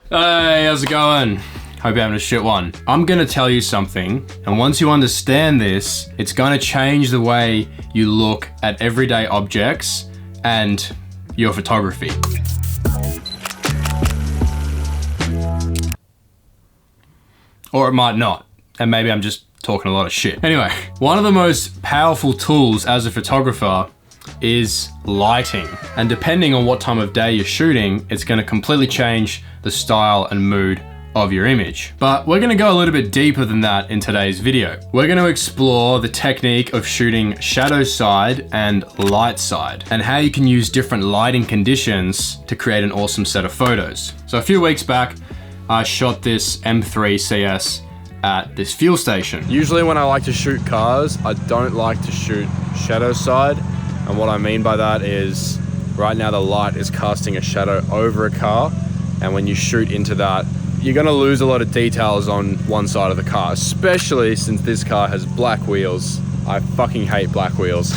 Hey, how's it going? Hope you're having a shit one. I'm gonna tell you something, and once you understand this, it's gonna change the way you look at everyday objects and your photography. Or it might not, and maybe I'm just talking a lot of shit. Anyway, one of the most powerful tools as a photographer is lighting. And depending on what time of day you're shooting, it's gonna completely change the style and mood of your image. But we're gonna go a little bit deeper than that in today's video. We're gonna explore the technique of shooting shadow side and light side, and how you can use different lighting conditions to create an awesome set of photos. So a few weeks back, I shot this M3 CS at this fuel station. Usually when I like to shoot cars, I don't like to shoot shadow side. And what I mean by that is, right now the light is casting a shadow over a car, and when you shoot into that, you're gonna lose a lot of details on one side of the car, especially since this car has black wheels. I fucking hate black wheels.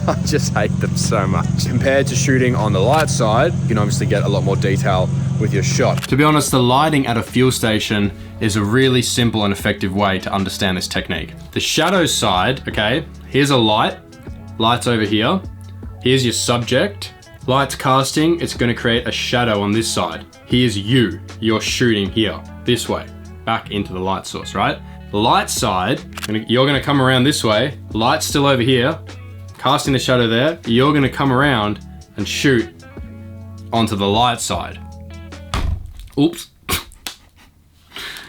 I just hate them so much. Compared to shooting on the light side, you can obviously get a lot more detail with your shot. To be honest, the lighting at a fuel station is a really simple and effective way to understand this technique. The shadow side, okay, here's a light, light's over here. Here's your subject, light's casting, it's gonna create a shadow on this side. Here's you, you're shooting here, this way, back into the light source, right? Light side, you're gonna come around this way, light's still over here, casting the shadow there, you're gonna come around and shoot onto the light side. Oops.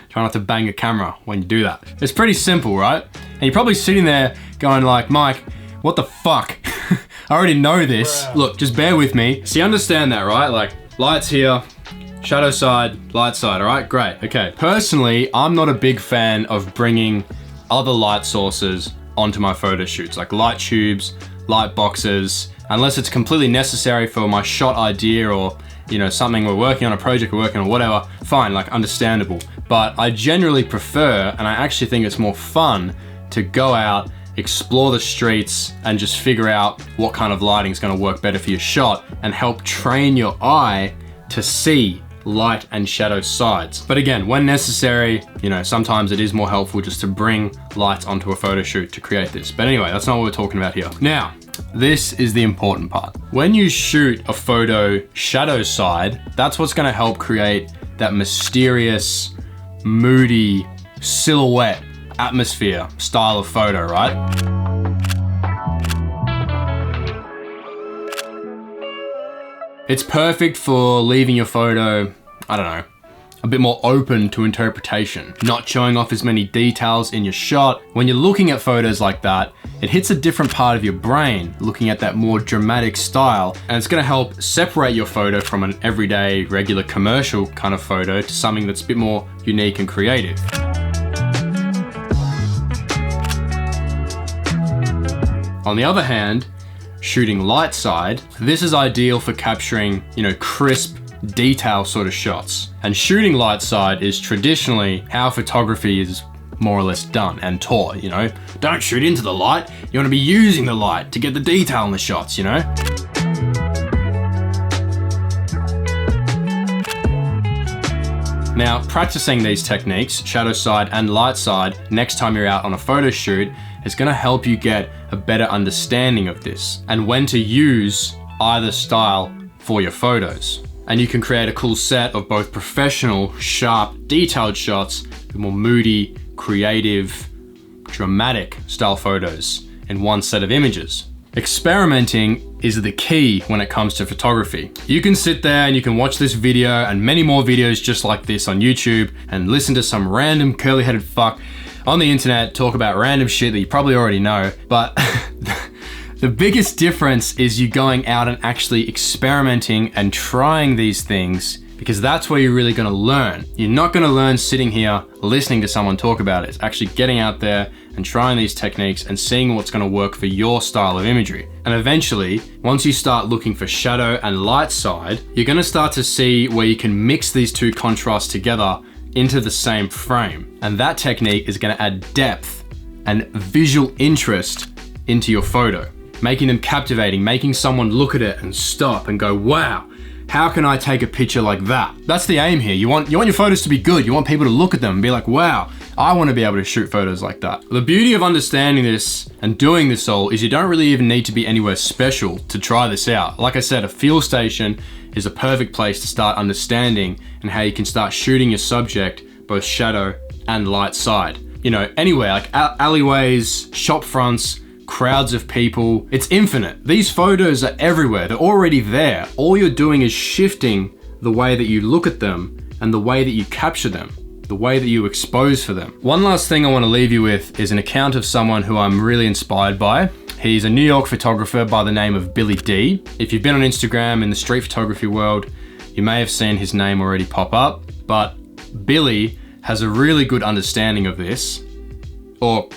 Try not to bang a camera when you do that. It's pretty simple, right? And you're probably sitting there going like, Mike, what the fuck? I already know this. Bruh. Look, just bear with me. So you understand that, right? Like, light's here, shadow side, light side, all right? Great, okay. Personally, I'm not a big fan of bringing other light sources onto my photo shoots, like light tubes, light boxes, unless it's completely necessary for my shot idea, or you know, something we're working on, a project we're working on, whatever, fine, like understandable. But I generally prefer, and I actually think it's more fun, to go out, explore the streets, and just figure out what kind of lighting is going to work better for your shot, and help train your eye to see light and shadow sides. But again, when necessary, you know, sometimes it is more helpful just to bring light onto a photo shoot to create this. But anyway, that's not what we're talking about here. Now, this is the important part. When you shoot a photo shadow side, that's what's going to help create that mysterious, moody silhouette atmosphere style of photo, right? It's perfect for leaving your photo, I don't know, a bit more open to interpretation, not showing off as many details in your shot. When you're looking at photos like that, it hits a different part of your brain, looking at that more dramatic style, and it's gonna help separate your photo from an everyday, regular commercial kind of photo to something that's a bit more unique and creative. On the other hand, shooting light side, this is ideal for capturing, you know, crisp, detail sort of shots. And shooting light side is traditionally how photography is more or less done and taught, you know? Don't shoot into the light, you wanna be using the light to get the detail in the shots, you know? Now, practicing these techniques, shadow side and light side, next time you're out on a photo shoot, is gonna help you get a better understanding of this and when to use either style for your photos. And you can create a cool set of both professional, sharp, detailed shots with more moody, creative, dramatic style photos in one set of images. Experimenting is the key when it comes to photography. You can sit there and you can watch this video and many more videos just like this on YouTube and listen to some random curly-headed fuck on the internet talk about random shit that you probably already know, but the biggest difference is you going out and actually experimenting and trying these things, because that's where you're really gonna learn. You're not gonna learn sitting here listening to someone talk about it. It's actually getting out there and trying these techniques and seeing what's gonna work for your style of imagery. And eventually, once you start looking for shadow and light side, you're gonna start to see where you can mix these two contrasts together into the same frame. And that technique is gonna add depth and visual interest into your photo, making them captivating, making someone look at it and stop and go, wow, how can I take a picture like that? That's the aim here. You want your photos to be good. You want people to look at them and be like, wow, I want to be able to shoot photos like that. The beauty of understanding this and doing this all is you don't really even need to be anywhere special to try this out. Like I said, a field station is a perfect place to start understanding and how you can start shooting your subject, both shadow and light side. You know, anywhere, like alleyways, shop fronts, crowds of people, it's infinite. These photos are everywhere, they're already there. All you're doing is shifting the way that you look at them and the way that you capture them, the way that you expose for them. One last thing I want to leave you with is an account of someone who I'm really inspired by. He's a New York photographer by the name of Billy D. If you've been on Instagram in the street photography world, you may have seen his name already pop up, but Billy has a really good understanding of this, or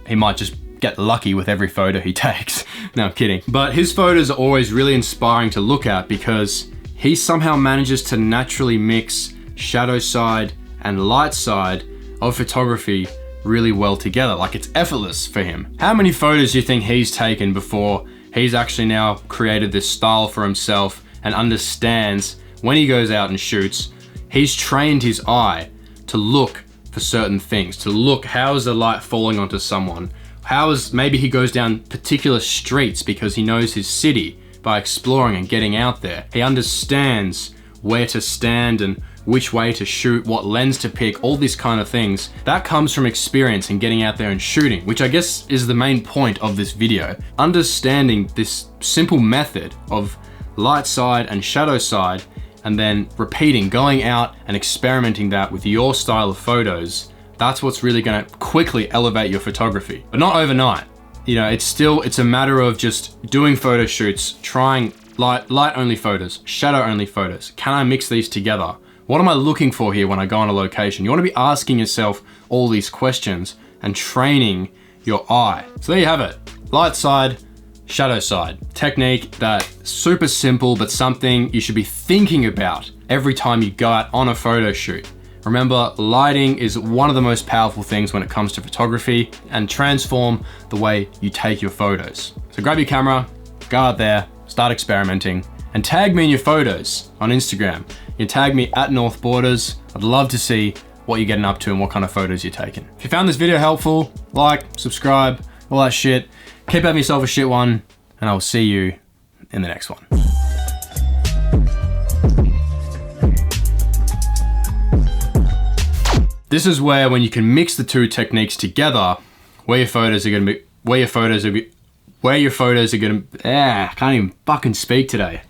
he might just get lucky with every photo he takes. No, I'm kidding. But his photos are always really inspiring to look at because he somehow manages to naturally mix shadow side and light side of photography really well together. Like, it's effortless for him. How many photos do you think he's taken before he's actually now created this style for himself and understands when he goes out and shoots, he's trained his eye to look for certain things, to look, how is the light falling onto someone? Maybe he goes down particular streets because he knows his city by exploring and getting out there. He understands where to stand and which way to shoot, what lens to pick, all these kind of things. That comes from experience and getting out there and shooting, which I guess is the main point of this video. Understanding this simple method of light side and shadow side, and then repeating, going out and experimenting that with your style of photos, that's what's really gonna quickly elevate your photography. But not overnight. You know, it's a matter of just doing photo shoots, trying light only photos, shadow only photos. Can I mix these together? What am I looking for here when I go on a location? You wanna be asking yourself all these questions and training your eye. So there you have it, light side, shadow side. Technique that's super simple, but something you should be thinking about every time you go out on a photo shoot. Remember, lighting is one of the most powerful things when it comes to photography and transform the way you take your photos. So grab your camera, go out there, start experimenting, and tag me in your photos on Instagram. You can tag me at North Borders. I'd love to see what you're getting up to and what kind of photos you're taking. If you found this video helpful, like, subscribe, all that shit. Keep having yourself a shit one, and I will see you in the next one. This is where, when you can mix the two techniques together, where your photos are gonna be, I can't even fucking speak today.